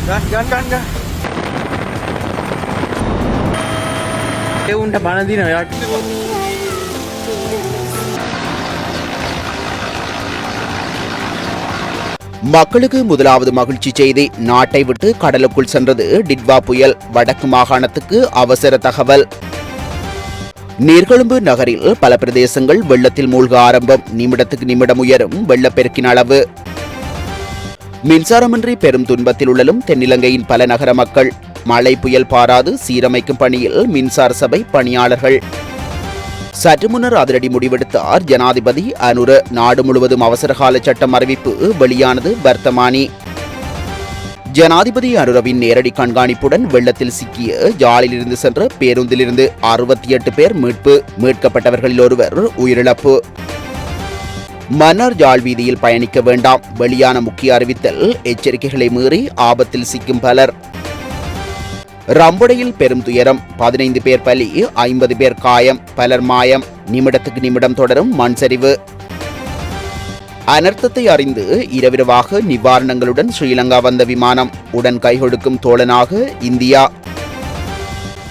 Gan. Unta panadina ya. மக்களுக்கு முதலாவது மகிழ்ச்சி செய்தி. நாட்டை விட்டு கடலுக்குள் சென்றது டிட்வா புயல். வடக்கு மாகாணத்துக்கு அவசர தகவல். நீர்கொழும்பு நகரில் பல பிரதேசங்கள் வெள்ளத்தில் மூழ்க ஆரம்பம். நிமிடத்துக்கு நிமிடம் உயரும் வெள்ளப்பெருக்கின் அளவு. மின்சாரமின்றி பெரும் துன்பத்தில் உள்ளலும் தென்னிலங்கையின் பல நகர மக்கள். மழை புயல் பாராது சீரமைக்கும் பணியில் மின்சார சபை பணியாளர்கள். சற்று முன்னர் அதிரடி முடிவெடுத்தார் ஜனாதிபதி அனுர. நாடு முழுவதும் அவசரகால சட்டம் அறிவிப்பு வெளியானது வர்த்தமானி. ஜனாதிபதி அனுரவின் நேரடி கண்காணிப்புடன் வெள்ளத்தில் சிக்கிய ஜாலிலிருந்து சென்ற பேருந்திலிருந்து 68 பேர் மீட்பு. மீட்கப்பட்டவர்களில் ஒருவர் உயிரிழப்பு. மன்னார் ஜாழ் வீதியில் பயணிக்க வேண்டாம். வெளியான முக்கிய அறிவித்தல். எச்சரிக்கைகளை மீறி ஆபத்தில் சிக்கும் பலர். ரம்பொடையில் பெரும் துயரம். 15 பேர் பலி, 50 பேர் காயம், பலர் மாயம். நிமிடத்துக்கு நிமிடம் தொடரும் மண் சரிவு. அனர்த்தத்தை அறிந்து இரவிரவாக நிவாரணங்களுடன் ஸ்ரீலங்கா வந்த விமானம். உடன் கைகொடுக்கும் தோழனாக இந்தியா.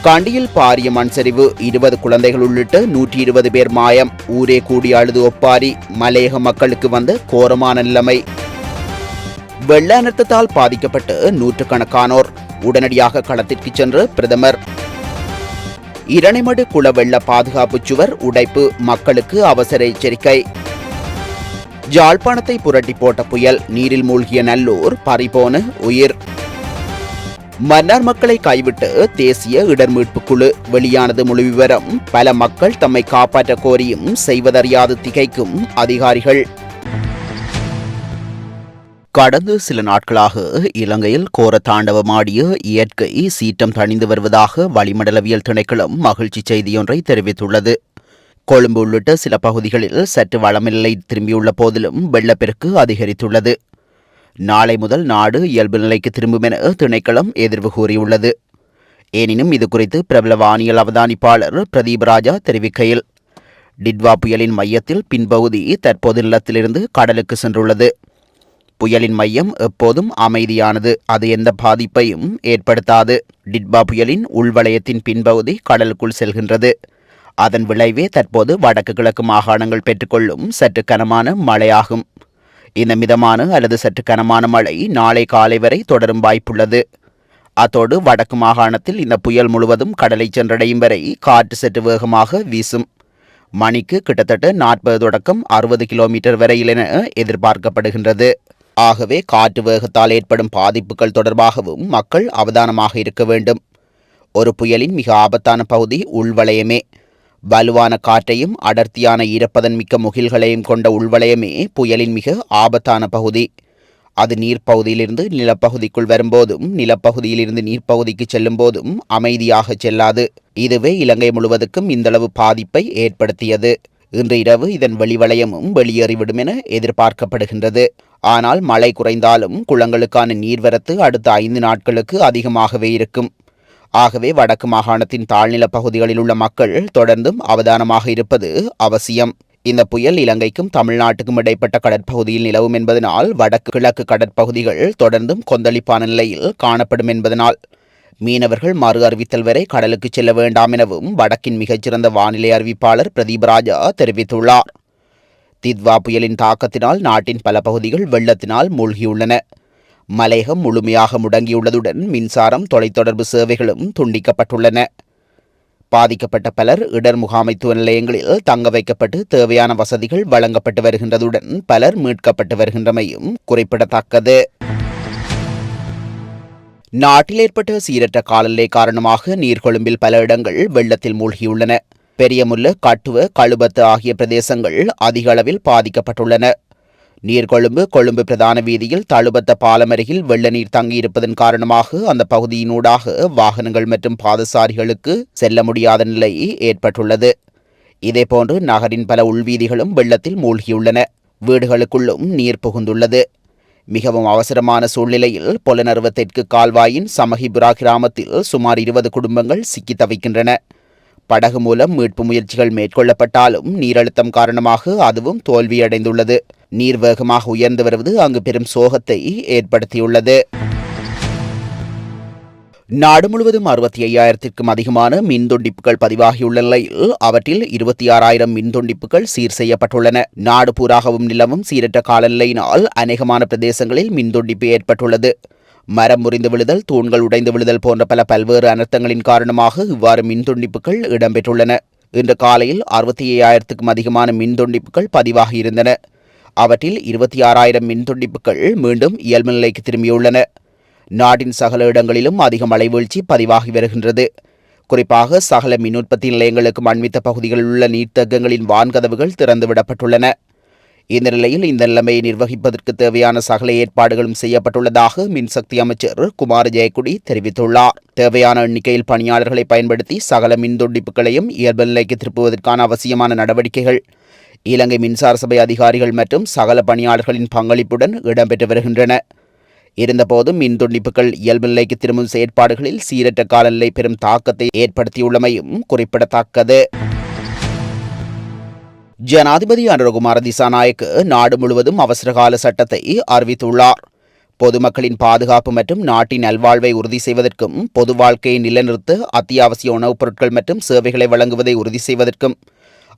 கண்டியில் பாரிய மண் சரிவு. 20 குழந்தைகள் உள்ளிட்ட 120 பேர் மாயம். ஊரே கூடி அழுது ஒப்பாரி. மலையக மக்களுக்கு வந்த கோரமான நிலைமை. வெள்ள அனர்த்தத்தால் பாதிக்கப்பட்ட நூற்றுக்கணக்கானோர். உடனடியாக களத்திற்கு சென்ற பிரதமர். இரணைமடு குள வெள்ள பாதுகாப்பு சுவர் உடைப்பு. மக்களுக்கு அவசர எச்சரிக்கை. யாழ்ப்பாணத்தை புரட்டி போட்ட புயல். நீரில் மூழ்கிய நல்லூர், பறிபோன உயிர். மன்னார் மக்களை கைவிட்டு தேசிய இடர் மீட்பு குழு. வெளியானது முழு விவரம். பல மக்கள் தம்மை காப்பாற்ற கோரியும் செய்வதறியாது திகைக்கும் அதிகாரிகள். கடந்த சில நாட்களாக இலங்கையில் கோர தாண்டவமாடிய இயற்கை சீற்றம் தணிந்து வருவதாக வளிமண்டலவியல் திணைக்களம் மகிழ்ச்சி செய்தியொன்றை தெரிவித்துள்ளது. கொழும்பு உள்ளிட்ட சில பகுதிகளில் சற்று வளமில்லை திரும்பியுள்ள போதிலும் வெள்ளப்பெருக்கு அதிகரித்துள்ளது. நாளை முதல் நாடு இயல்பு நிலைக்கு திரும்பும் என திணைக்களம் எதிர்வு கூறியுள்ளது. எனினும் இதுகுறித்து பிரபல வானியல் அவதானிப்பாளர் பிரதீப் ராஜா தெரிவிக்கையில், டிட்வா புயலின் மையத்தில் பின்பகுதி தற்போது நிலத்திலிருந்து கடலுக்கு சென்றுள்ளது. புயலின் மையம் எப்போதும் அமைதியானது. அது எந்த பாதிப்பையும் ஏற்படுத்தாது. டிட்வா புயலின் உள்வளையத்தின் பின்பகுதி கடலுக்குள் செல்கின்றது. அதன் விளைவே தற்போது வடக்கு கிழக்கு மாகாணங்கள் பெற்றுக்கொள்ளும் சற்று கனமான மழையாகும். இந்த மிதமான அல்லது சற்று கனமான மழை நாளை காலை வரை தொடரும் வாய்ப்புள்ளது. அத்தோடு வடக்கு மாகாணத்தில் இந்த புயல் முழுவதும் கடலை சென்றடையும் வரை காற்று சற்று வேகமாக வீசும். மணிக்கு கிட்டத்தட்ட 40 தொடக்கம் 60 கிலோமீட்டர் வரையில் என எதிர்பார்க்கப்படுகின்றது. ஆகவே காற்று வேகத்தால் ஏற்படும் பாதிப்புகள் தொடர்பாகவும் மக்கள் அவதானமாக இருக்க வேண்டும். ஒரு புயலின் மிக ஆபத்தான பகுதி உள்வளையமே. வலுவான காற்றையும் அடர்த்தியான ஈரப்பதன் மிக்க முகில்களையும் கொண்ட உள்வளையமே புயலின் மிக ஆபத்தான பகுதி. அது நீர்ப்பகுதியிலிருந்து நிலப்பகுதிக்குள் வரும்போதும் நிலப்பகுதியிலிருந்து நீர்ப்பகுதிக்கு செல்லும் போதும் அமைதியாக செல்லாது. இதுவே இலங்கை முழுவதுக்கும் இந்தளவு பாதிப்பை ஏற்படுத்தியது. இன்று இரவு இதன் வெளிவளையமும் வெளியேறிவிடும் என எதிர்பார்க்கப்படுகின்றது. ஆனால் மழை குறைந்தாலும் குளங்களுக்கான நீர்வரத்து அடுத்த 5 நாட்களுக்கு அதிகமாகவே இருக்கும். ஆகவே வடக்கு மாகாணத்தின் தாழ்நில பகுதிகளில் உள்ள மக்கள் தொடர்ந்தும் அவதானமாக இருப்பது அவசியம். இந்த புயல் இலங்கைக்கும் தமிழ்நாட்டுக்கும் இடைப்பட்ட கடற்பகுதியில் நிலவும் என்பதனால் வடக்கு கிழக்கு கடற்பகுதிகள் தொடர்ந்தும் கொந்தளிப்பான நிலையில் காணப்படும் என்பதனால் மீனவர்கள் மறு அறிவித்தல் வரை கடலுக்கு செல்ல வேண்டாம் எனவும் வடக்கின் மிகச்சிறந்த வானிலை அறிவிப்பாளர் பிரதீப் ராஜா தெரிவித்துள்ளார். டிட்வா புயலின் தாக்கத்தினால் நாட்டின் பல பகுதிகள் வெள்ளத்தினால் மூழ்கியுள்ளன. மலையகம் முழுமையாக முடங்கியுள்ளதுடன் மின்சாரம், தொலைத்தொடர்பு சேவைகளும் துண்டிக்கப்பட்டுள்ளன. பாதிக்கப்பட்ட பலர் இடர் முகாமைத்துவ நிலையங்களில் தங்க வைக்கப்பட்டு தேவையான வசதிகள் வழங்கப்பட்டு வருகின்றதுடன் பலர் மீட்கப்பட்டு வருகின்றமையும் குறிப்பிடத்தக்கது. நாட்டில் ஏற்பட்ட சீரற்ற காலநிலை காரணமாக நீர்கொழும்பில் பல இடங்கள் வெள்ளத்தில் மூழ்கியுள்ளன. பெரியமுல்ல, கட்டுவ, கழுபத்து ஆகிய பிரதேசங்கள் அதிக அளவில் பாதிக்கப்பட்டுள்ளன. நீர்கொழும்பு கொழும்பு பிரதான வீதியில் தழுபத்த பாலம் அருகில் வெள்ள நீர் தங்கியிருப்பதன் காரணமாக அந்த பகுதியினூடாக வாகனங்கள் மற்றும் பாதசாரிகளுக்கு செல்ல முடியாத நிலை ஏற்பட்டுள்ளது. இதேபோன்று நகரின் பல உள்வீதிகளும் வெள்ளத்தில் மூழ்கியுள்ளன. வீடுகளுக்குள்ளும் நீர் புகுந்துள்ளது. மிகவும் அவசரமான சூழ்நிலையில் பொலனறுவ தெற்கு கால்வாயின் சமஹிபுரா கிராமத்தில் சுமார் 20 குடும்பங்கள் சிக்கி தவிக்கின்றன. படகு மூலம் மீட்பு முயற்சிகள் மேற்கொள்ளப்பட்டாலும் நீரழுத்தம் காரணமாக அதுவும் தோல்வியடைந்துள்ளது. நீர் வேகமாக உயர்ந்து வருவது அங்கு பெரும் சோகத்தை ஏற்படுத்தியுள்ளது. நாடு முழுவதும் 65,000க்கும் அதிகமான மின்துண்டிப்புகள் பதிவாகியுள்ள நிலையில் அவற்றில் 26,000 மின்துண்டிப்புகள் சீர் செய்யப்பட்டுள்ளன. நாடு பூராகவும் நிலவும் சீரற்ற காலநிலையினால் அநேகமான பிரதேசங்களில் மின்துண்டிப்பு ஏற்பட்டுள்ளது. மரம் முறிந்து விழுதல், தூண்கள் உடைந்து விழுதல் போன்ற பல்வேறு அனர்த்தங்களின் காரணமாக இவ்வாறு மின்துண்டிப்புகள் இடம்பெற்றுள்ளன. இன்று காலையில் 65,000க்கும் அதிகமான மின்துண்டிப்புகள் பதிவாகியிருந்தன. அவற்றில் 26,000 மின்துண்டிப்புகள் மீண்டும் இயல்பு நிலைக்கு திரும்பியுள்ளன. நாட்டின் சகல இடங்களிலும் அதிக மழை வீழ்ச்சி பதிவாகி வருகின்றது. குறிப்பாக சகல மின் உற்பத்தி நிலையங்களுக்கு அண்மித்த பகுதிகளில் உள்ள நீர்த்தேக்கங்களின் வான்கதவுகள் திறந்துவிடப்பட்டுள்ளன. இந்த நிலையில் இந்த நிலைமையை நிர்வகிப்பதற்கு தேவையான சகல ஏற்பாடுகளும் செய்யப்பட்டுள்ளதாக மின்சக்தி அமைச்சர் குமார் ஜெயக்குடி தெரிவித்துள்ளார். தேவையான எண்ணிக்கையில் பணியாளர்களை பயன்படுத்தி சகல மின் துண்டிப்புகளையும் இயல்பு நிலைக்கு திருப்புவதற்கான அவசியமான நடவடிக்கைகள் இலங்கை மின்சார சபை அதிகாரிகள் மற்றும் சகல பணியாளர்களின் பங்களிப்புடன் இடம்பெற்று வருகின்றன. இருந்தபோதும் மின் துண்டிப்புகள் இயல்பு நிலைக்கு திரும்பும் செயற்பாடுகளில் சீரற்ற காலநிலை பெரும் தாக்கத்தை ஏற்படுத்தியுள்ளமையும் குறிப்பிடத்தக்கது. ஜனாதிபதி அனுரகுமார திசாநாயக்க நாடு முழுவதும் அவசரகால சட்டத்தை அறிவித்துள்ளார். பொதுமக்களின் பாதுகாப்பு மற்றும் நாட்டின் நல்வாழ்வை உறுதி செய்வதற்கும் பொது வாழ்க்கையை நிலைநிறுத்த அத்தியாவசிய உணவுப் பொருட்கள் மற்றும் சேவைகளை வழங்குவதை உறுதி செய்வதற்கும்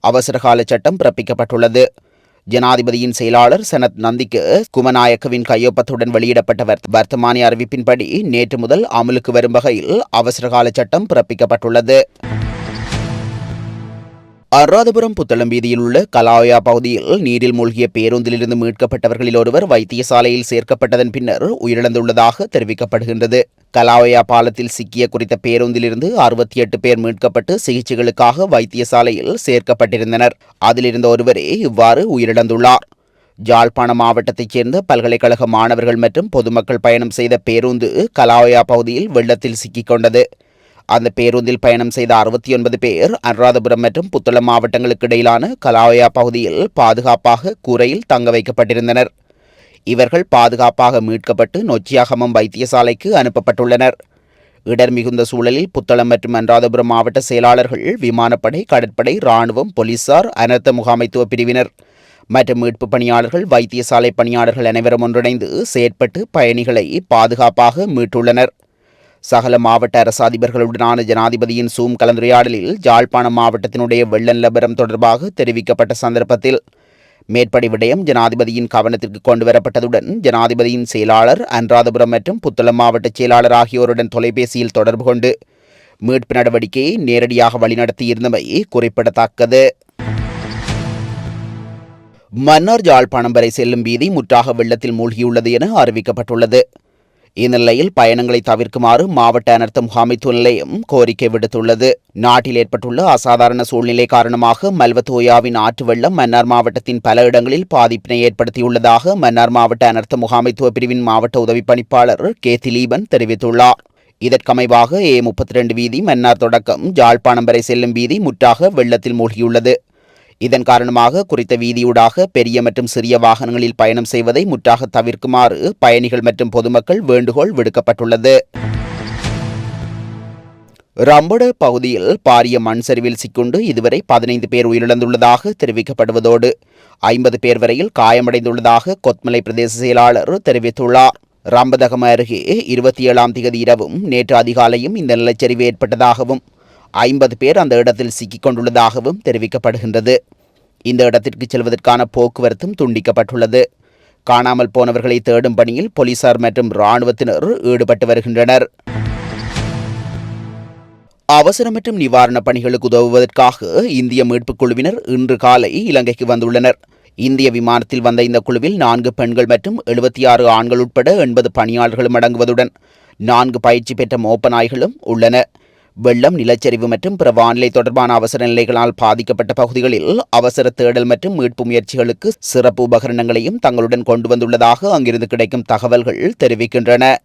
அவசரகால சட்டம் பிறப்பிக்கப்பட்டுள்ளது. ஜனாதிபதியின் செயலாளர் சனத் நந்திக்கு குமநாயக்கவின் கையொப்பத்துடன் வெளியிடப்பட்ட வர்த்தமானி அறிவிப்பின்படி நேற்று முதல் அமலுக்கு வரும் வகையில் அவசரகால சட்டம் பிறப்பிக்கப்பட்டுள்ளது. அனுராதபுரம் புத்தளம் வீதியில் உள்ள கலாயா பகுதியில் நீரில் மூழ்கிய பேருந்திலிருந்து மீட்கப்பட்டவர்களில் ஒருவர் வைத்தியசாலையில் சேர்க்கப்பட்டதன் பின்னர் உயிரிழந்துள்ளதாக தெரிவிக்கப்படுகின்றது. கலாயா பாலத்தில் சிக்கிய குறித்த பேருந்திலிருந்து 68 பேர் மீட்கப்பட்டு சிகிச்சைகளுக்காக வைத்தியசாலையில் சேர்க்கப்பட்டிருந்தனர். அதிலிருந்த ஒருவரே இவ்வாறு உயிரிழந்துள்ளார். யாழ்ப்பாணம் மாவட்டத்தைச் சேர்ந்த பல்கலைக்கழக மாணவர்கள் மற்றும் பொதுமக்கள் பயணம் செய்த பேருந்து கலாயா பகுதியில் வெள்ளத்தில் சிக்கிக் கொண்டது. அந்த பேருந்தில் பயணம் செய்த 69 பேர் அனுராதபுரம் மற்றும் புத்தளம் மாவட்டங்களுக்கு இடையிலான கலாயா பகுதியில் பாதுகாப்பாக கூரையில் தங்க வைக்கப்பட்டிருந்தனர். இவர்கள் பாதுகாப்பாக மீட்கப்பட்டு நொச்சியாகமம் வைத்தியசாலைக்கு அனுப்பப்பட்டுள்ளனர். இடர் மிகுந்த சூழலில் புத்தளம் மற்றும் அனுராதபுரம் மாவட்ட செயலாளர்கள், விமானப்படை, கடற்படை, இராணுவம், போலீசார், அனர்த்த முகாமைத்துவ பிரிவினர் மற்றும் மீட்பு பணியாளர்கள், வைத்தியசாலை பணியாளர்கள் அனைவரும் ஒன்றிணைந்து செயற்பட்டு பயணிகளை பாதுகாப்பாக மீட்டுள்ளனர். சகல மாவட்ட அரசு அதிபர்களுடனான ஜனாதிபதியின் சூம் கலந்துரையாடலில் யாழ்ப்பாணம் மாவட்டத்தினுடைய வெள்ள நிலவரம் தொடர்பாக தெரிவிக்கப்பட்ட சந்தர்ப்பத்தில் மேற்படி விடயம் ஜனாதிபதியின் கவனத்திற்கு கொண்டுவரப்பட்டதுடன் ஜனாதிபதியின் செயலாளர், அனுராதபுரம் மற்றும் புத்தளம் மாவட்ட செயலாளர் ஆகியோருடன் தொலைபேசியில் தொடர்பு கொண்டு மீட்பு நடவடிக்கையை நேரடியாக வழிநடத்தியிருந்தமை குறிப்பிடத்தக்கது. மன்னார் யாழ்ப்பாணம் வரை செல்லும் வீதி முற்றாக வெள்ளத்தில் மூழ்கியுள்ளது என அறிவிக்கப்பட்டுள்ளது. இந்நிலையில் பயணங்களை தவிர்க்குமாறு மாவட்ட அனர்த்த முகாமைத்துவ நிலையம் கோரிக்கை விடுத்துள்ளது. நாட்டில் ஏற்பட்டுள்ள அசாதாரண சூழ்நிலை காரணமாக மல்வத்தோயாவின் ஆற்று வெள்ளம் மன்னார் மாவட்டத்தின் பல இடங்களில் பாதிப்பினை ஏற்படுத்தியுள்ளதாக மன்னார் மாவட்ட அனர்த்த முகாமைத்துவ பிரிவின் மாவட்ட உதவி பணிப்பாளர் கே திலீபன் தெரிவித்துள்ளார். இதற்கமைவாக A32 வீதி மன்னார் தொடக்கம் யாழ்ப்பாணம் வரை செல்லும் வீதி முற்றாக வெள்ளத்தில் மூழ்கியுள்ளது. இதன் காரணமாக குறித்த வீதியூடாக பெரிய மற்றும் சிறிய வாகனங்களில் பயணம் செய்வதை முற்றாக தவிர்க்குமாறு பயணிகள் மற்றும் பொதுமக்கள் வேண்டுகோள் விடுக்கப்பட்டுள்ளது. ரம்பட பகுதியில் பாரிய மண் சரிவில் சிக்குண்டு இதுவரை 15 பேர் உயிரிழந்துள்ளதாக தெரிவிக்கப்படுவதோடு 50 பேர் வரையில் காயமடைந்துள்ளதாக கொத்மலை பிரதேச செயலாளர் தெரிவித்துள்ளார். ரம்பதகம் அருகே 27ஆம் தேதி இரவும் நேற்று அதிகாலையும் இந்த நிலச்சரிவு ஏற்பட்டதாகவும் 50 பேர் அந்த இடத்தில் சிக்கிக் கொண்டுள்ளதாகவும் தெரிவிக்கப்படுகின்றது. இந்த இடத்திற்கு செல்வதற்கான போக்குவரத்தும் துண்டிக்கப்பட்டுள்ளது. காணாமல் போனவர்களை தேடும் பணியில் போலீசார் மற்றும் இராணுவத்தினர் ஈடுபட்டு வருகின்றனர். அவசர மற்றும் நிவாரணப் பணிகளுக்கு உதவுவதற்காக இந்திய மீட்புக் குழுவினர் இன்று காலை இலங்கைக்கு வந்துள்ளனர். இந்திய விமானத்தில் வந்த இந்த குழுவில் 4 பெண்கள் மற்றும் 76 ஆண்கள் உட்பட 80 பணியாளர்களும் அடங்குவதுடன் 4 பயிற்சி பெற்ற மோப்ப நாய்களும் உள்ளன. வெள்ளம், நிலச்சரிவு மற்றும் பிற வானிலை தொடர்பான அவசர நிலைகளால் பாதிக்கப்பட்ட பகுதிகளில் அவசர தேடல் மற்றும் மீட்பு முயற்சிகளுக்கு சிறப்பு உபகரணங்களையும் தங்களுடன் கொண்டு வந்துள்ளதாக அங்கிருந்து கிடைக்கும் தகவல்கள் தெரிவிக்கின்றன.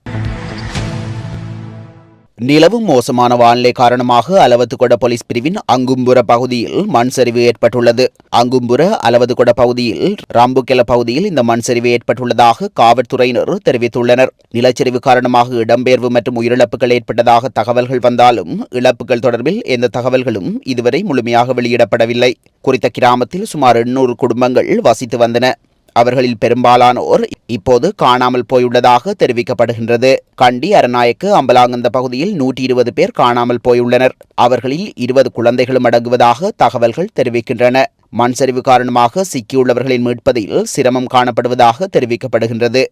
நிலவும் மோசமான வானிலை காரணமாக அலவத்துகொட போலீஸ் பிரிவின் அங்கும்புர பகுதியில் மண் சரிவு ஏற்பட்டுள்ளது. அங்கும்புர அலவத்துகொட பகுதியில் ராம்புக்கெல பகுதியில் இந்த மண் சரிவு ஏற்பட்டுள்ளதாக காவல்துறையினர் தெரிவித்துள்ளனர். நிலச்சரிவு காரணமாக இடம்பெயர்வு மற்றும் உயிரிழப்புகள் ஏற்பட்டதாக தகவல்கள் வந்தாலும் இழப்புகள் தொடர்பில் எந்த தகவல்களும் இதுவரை முழுமையாக வெளியிடப்படவில்லை. குறித்த கிராமத்தில் சுமார் 800 குடும்பங்கள் வசித்து வந்தன. அவர்களில் பெரும்பாலானோர் இப்போது காணாமல் போயுள்ளதாக தெரிவிக்கப்படுகின்றது. கண்டி அரநாயக்கு அம்பலாங்கந்த பகுதியில் 120 பேர் காணாமல் போயுள்ளனர். அவர்களில் 20 குழந்தைகளும் அடங்குவதாக தகவல்கள் தெரிவிக்கின்றன. மண் சரிவு காரணமாக சிக்கியுள்ளவர்களின் மீட்பதில் சிரமம் காணப்படுவதாக தெரிவிக்கப்படுகின்றது.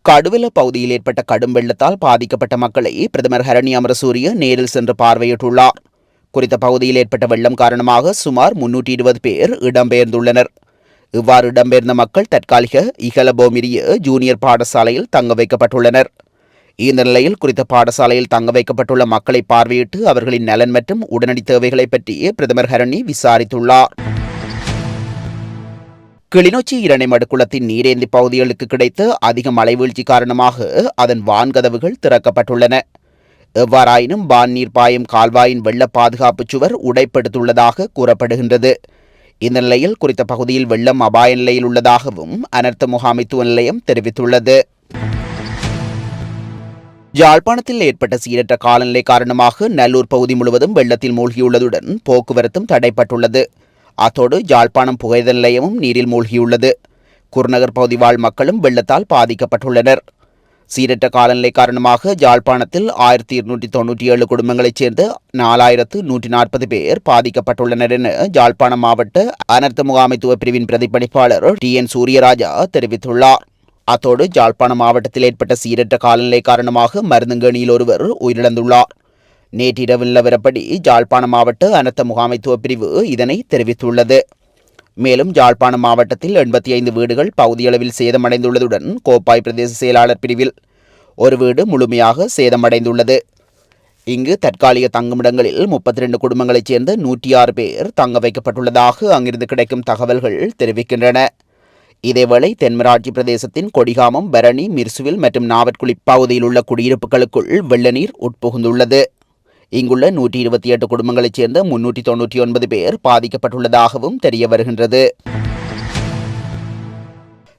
கடுவல பகுதியில் ஏற்பட்ட கடும் வெள்ளத்தால் பாதிக்கப்பட்ட மக்களை பிரதமர் ஹரணி அமரசூரிய நேரில் சென்று பார்வையிட்டுள்ளார். குறித்த பகுதியில் ஏற்பட்ட வெள்ளம் காரணமாக சுமார் 320 பேர் இடம்பெயர்ந்துள்ளனர். இவ்வாறு இடம்பெயர்ந்த மக்கள் தற்காலிக இகலபோமிரிய ஜூனியர் பாடசாலையில் தங்க வைக்கப்பட்டுள்ளனர். இந்த நிலையில் குறித்த பாடசாலையில் தங்க வைக்கப்பட்டுள்ள மக்களை பார்வையிட்டு அவர்களின் நலன் மற்றும் உடனடி தேவைகளை பற்றி பிரதமர் ஹரணி விசாரித்துள்ளார். கிளிநொச்சி இரணைமடுக்குளத்தின் நீரேந்தி பகுதிகளுக்கு கிடைத்த அதிக மழை வீழ்ச்சி காரணமாக அதன் வான்கதவுகள் திறக்கப்பட்டுள்ளன. எவ்வாறாயினும் வான் நீர் பாயும் கால்வாயின் வெள்ள பாதுகாப்பு சுவர் உடைப்படுத்துள்ளதாக கூறப்படுகின்றது. இந்த நிலையில் குறித்த பகுதியில் வெள்ளம் அபாய நிலையில் உள்ளதாகவும் அனர்த்த முகாமைத்துவ நிலையம் தெரிவித்துள்ளது. யாழ்ப்பாணத்தில் ஏற்பட்ட சீரற்ற காலநிலை காரணமாக நல்லூர் பகுதி முழுவதும் வெள்ளத்தில் மூழ்கியுள்ளதுடன் போக்குவரத்தும் தடைப்பட்டுள்ளது. அத்தோடு யாழ்ப்பாணம் புகையிரத நிலையமும் நீரில் மூழ்கியுள்ளது. குருநகர் பகுதி வாழ் மக்களும் வெள்ளத்தால் பாதிக்கப்பட்டுள்ளனர். சீரற்ற காலநிலை காரணமாக யாழ்ப்பாணத்தில் 1297 குடும்பங்களைச் சேர்ந்த 4140 பேர் பாதிக்கப்பட்டுள்ளனர் என யாழ்ப்பாணம் மாவட்ட அனர்த்த முகாமைத்துவ பிரிவின் பிரதிபலிப்பாளர் TN சூரியராஜா தெரிவித்துள்ளார். அத்தோடு யாழ்ப்பாணம் மாவட்டத்தில் ஏற்பட்ட சீரற்ற காலநிலை காரணமாக மருந்துங்கணியில் ஒருவர் உயிரிழந்துள்ளார். நேற்றிரவு நிலவரப்படி யாழ்ப்பாணம் மாவட்ட அனர்த்த முகாமைத்துவ பிரிவு இதனை தெரிவித்துள்ளது. மேலும் யாழ்ப்பாணம் மாவட்டத்தில் 85 வீடுகள் பகுதியளவில் சேதமடைந்துள்ளதுடன் கோப்பாய் பிரதேச செயலாளர் பிரிவில் ஒரு வீடு முழுமையாக சேதமடைந்துள்ளது. இங்கு தற்காலிக தங்குமிடங்களில் 32 குடும்பங்களைச் சேர்ந்த 106 பேர் தங்க வைக்கப்பட்டுள்ளதாக அங்கிருந்து கிடைக்கும் தகவல்கள் தெரிவிக்கின்றன. இதேவேளை தென்மராட்சி பிரதேசத்தின் கொடிகாமம், பரணி, மிர்சுவில் மற்றும் நாவற்குழி பகுதியில் உள்ள குடியிருப்புகளுக்குள் வெள்ள நீர் உட்புகுந்துள்ளது. இங்குள்ள 128 குடும்பங்களைச் சேர்ந்த 399 பேர் பாதிக்கப்பட்டுள்ளதாகவும் தெரிய வருகின்றது.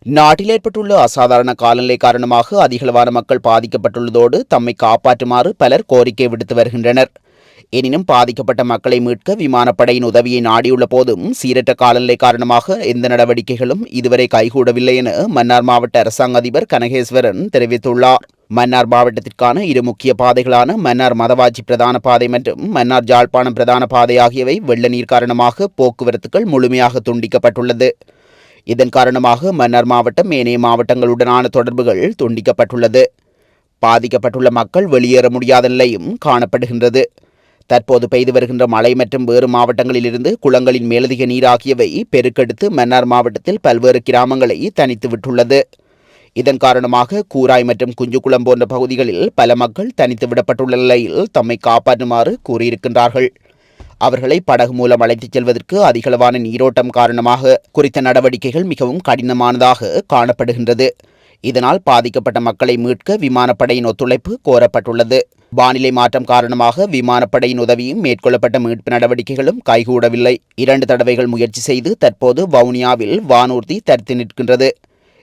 நாட்டில் ஏற்பட்டுள்ள அசாதாரண காலநிலை காரணமாக அதிகளவான மக்கள் பாதிக்கப்பட்டுள்ளதோடு தம்மை காப்பாற்றுமாறு பலர் கோரிக்கை விடுத்து வருகின்றனர். எனினும் பாதிக்கப்பட்ட மக்களை மீட்க விமானப்படையின் உதவியை நாடியுள்ள போதும் சீரற்ற காலநிலை காரணமாக எந்த நடவடிக்கைகளும் இதுவரை கைகூடவில்லை என மன்னார் மாவட்ட அரசாங்க அதிபர் கனகேஸ்வரன் தெரிவித்துள்ளார். மன்னார் மாவட்டத்திற்கான 2 முக்கிய பாதைகளான மன்னார் மதவாச்சி பிரதான பாதை மற்றும் மன்னார் யாழ்ப்பாணம் பிரதான பாதை ஆகியவை வெள்ள நீர் காரணமாக போக்குவரத்துகள் முழுமையாக துண்டிக்கப்பட்டுள்ளது. இதன் காரணமாக மன்னார் மாவட்டம் ஏனைய மாவட்டங்களுடனான தொடர்புகள் துண்டிக்கப்பட்டுள்ளது. பாதிக்கப்பட்டுள்ள மக்கள் வெளியேற முடியாத நிலையும் காணப்படுகின்றது. தற்போது பெய்து வருகின்ற மழை மற்றும் வேறு மாவட்டங்களிலிருந்து குளங்களின் மேலதிக நீர் ஆகியவை பெருக்கெடுத்து மன்னார் மாவட்டத்தில் பல்வேறு கிராமங்களை தனித்து விட்டுள்ளது. இதன் காரணமாக கூராய் மற்றும் குஞ்சுக்குளம் போன்ற பகுதிகளில் பல மக்கள் தனித்து விடப்பட்டுள்ள நிலையில் தம்மை காப்பாற்றுமாறு கூறியிருக்கின்றார்கள். அவர்களை படகு மூலம் அழைத்துச் செல்வதற்கு அதிகளவான நீரோட்டம் காரணமாக குறித்த நடவடிக்கைகள் மிகவும் கடினமானதாக காணப்படுகின்றது. இதனால் பாதிக்கப்பட்ட மக்களை மீட்க விமானப்படையின் ஒத்துழைப்பு கோரப்பட்டுள்ளது. வானிலை மாற்றம் காரணமாக விமானப்படையின் உதவியும் மேற்கொள்ளப்பட்ட மீட்பு நடவடிக்கைகளும் கைகூடவில்லை. 2 தடவைகள் முயற்சி செய்து தற்போது வவுனியாவில் வானூர்தி தடுத்து நிற்கின்றது.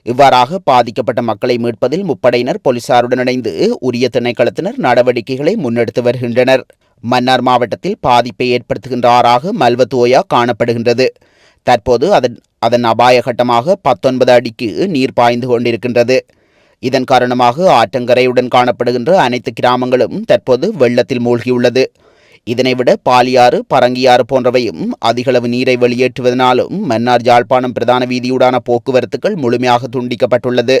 இவ்வாறாக பாதிக்கப்பட்ட மக்களை மீட்பதில் முப்படையினர் போலீசாருடன் இணைந்து உரிய திணைக்களத்தினர் நடவடிக்கைகளை முன்னெடுத்து வருகின்றனர். மன்னார் மாவட்டத்தில் பாதிப்பை ஏற்படுத்துகின்ற ஆறாக மல்வத்தோயா காணப்படுகின்றது. தற்போது அதன் அபாய கட்டமாக 19 அடிக்கு நீர் பாய்ந்து கொண்டிருக்கின்றது. இதன் காரணமாக ஆற்றங்கரையுடன் காணப்படுகின்ற அனைத்து கிராமங்களும் தற்போது வெள்ளத்தில் மூழ்கியுள்ளது. இதனைவிட பாலியாறு, பரங்கியாறு போன்றவையும் அதிகளவு நீரை வெளியேற்றுவதனாலும் மன்னார் யாழ்ப்பாணம் பிரதான வீதியூடான போக்குவரத்துகள் முழுமையாக துண்டிக்கப்பட்டுள்ளது.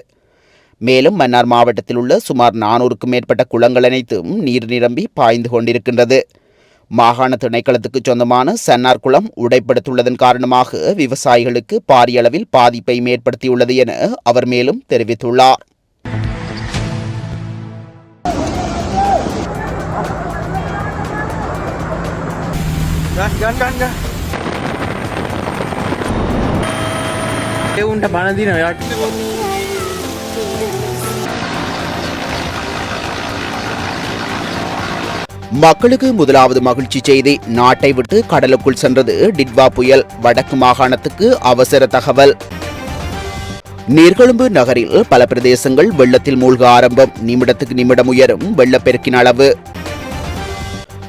மேலும் மன்னார் மாவட்டத்தில் உள்ள சுமார் 400க்கும் மேற்பட்ட குளங்கள் அனைத்தும் நீர் நிரம்பி பாய்ந்து கொண்டிருக்கின்றது. மாகாண திணைக்களத்துக்கு சொந்தமான சன்னார் குளம் உடைப்படுத்துள்ளதன் காரணமாக விவசாயிகளுக்கு பாரிய அளவில் பாதிப்பை ஏற்படுத்தியுள்ளது என அவர் மேலும் தெரிவித்துள்ளார். மக்களுக்கு முதலாவது மகிழ்ச்சி செய்தி. நாட்டை விட்டு கடலுக்குள் சென்றது டிட்வா புயல். வடக்கு மாகாணத்துக்கு அவசர தகவல். நீர்கொழும்பு நகரில் பல பிரதேசங்கள் வெள்ளத்தில் மூழ்க ஆரம்பம். நிமிடத்துக்கு நிமிடம் உயரும் வெள்ளப்பெருக்கின் அளவு.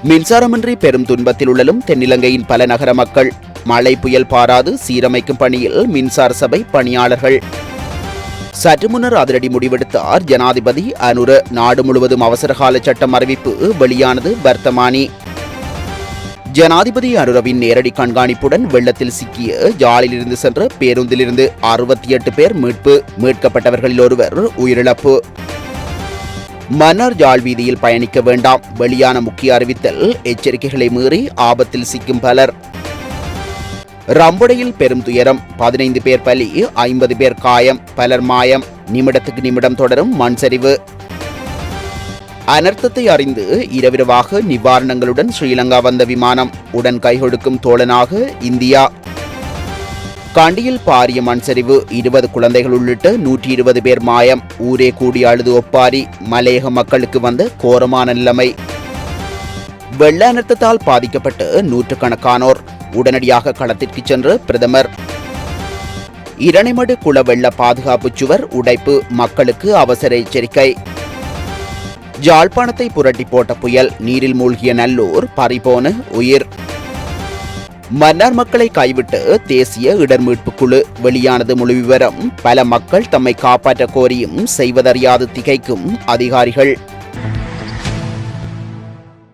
மின்சாரமின்றி பெரும் துன்பத்தில் உள்ளலும் தென்னிலங்கையின் பல நகர மக்கள். மழை புயல் பாராது சீரமைக்கும் பணியில் மின்சார சபை பணியாளர்கள். சற்று முன்னர் அதிரடி முடிவெடுத்தார் ஜனாதிபதி அனுர. நாடு முழுவதும் அவசரகால சட்டம் அறிவிப்பு வெளியானது வர்த்தமானி. ஜனாதிபதி அனுரவின் நேரடி கண்காணிப்புடன் வெள்ளத்தில் சிக்கிய ஜாலிலிருந்து சென்ற பேருந்திலிருந்து 68 பேர் மீட்கப்பட்டவர்களில் ஒருவர் உயிரிழப்பு. மன்னார் ஜாழ் வீதியில் பயணிக்க வேண்டாம், வெளியான முக்கிய அறிவித்தல். எச்சரிக்கைகளை மீறி ஆபத்தில் சிக்கும் பலர். ரம்பொடையில் பெரும் துயரம், 15 பேர் பலி, 50 பேர் காயம், பலர் மாயம். நிமிடத்துக்கு நிமிடம் தொடரும் மண் சரிவு. அனர்த்தத்தை அறிந்து இரவிரவாக நிவாரணங்களுடன் ஸ்ரீலங்கா வந்த விமானம், உடன் கைகொடுக்கும் தோழனாக இந்தியா. கண்டியில் பாரிய மண் சரிவு, 20 குழந்தைகள் உள்ளிட்ட 120 பேர் மாயம். ஊரே கூடி அழுது ஒப்பாரி. மலையக மக்களுக்கு வந்த கோரமான நிலைமை. வெள்ள அனர்த்தத்தால் பாதிக்கப்பட்ட நூற்றுக்கணக்கானோர். உடனடியாக களத்திற்கு சென்ற பிரதமர். இரணைமடு குள வெள்ள பாதுகாப்பு சுவர் உடைப்பு, மக்களுக்கு அவசர எச்சரிக்கை. ஜாழ்ப்பாணத்தை புரட்டி போட்ட புயல், நீரில் மூழ்கிய நல்லூர், பறிபோன உயிர். மன்னார் மக்களை கைவிட்டு தேசிய இடர் மீட்பு குழு, வெளியானது முழு விவரம். பல மக்கள் தம்மை காப்பாற்ற கோரியும் செய்வதறியாது திகைக்கும் அதிகாரிகள்.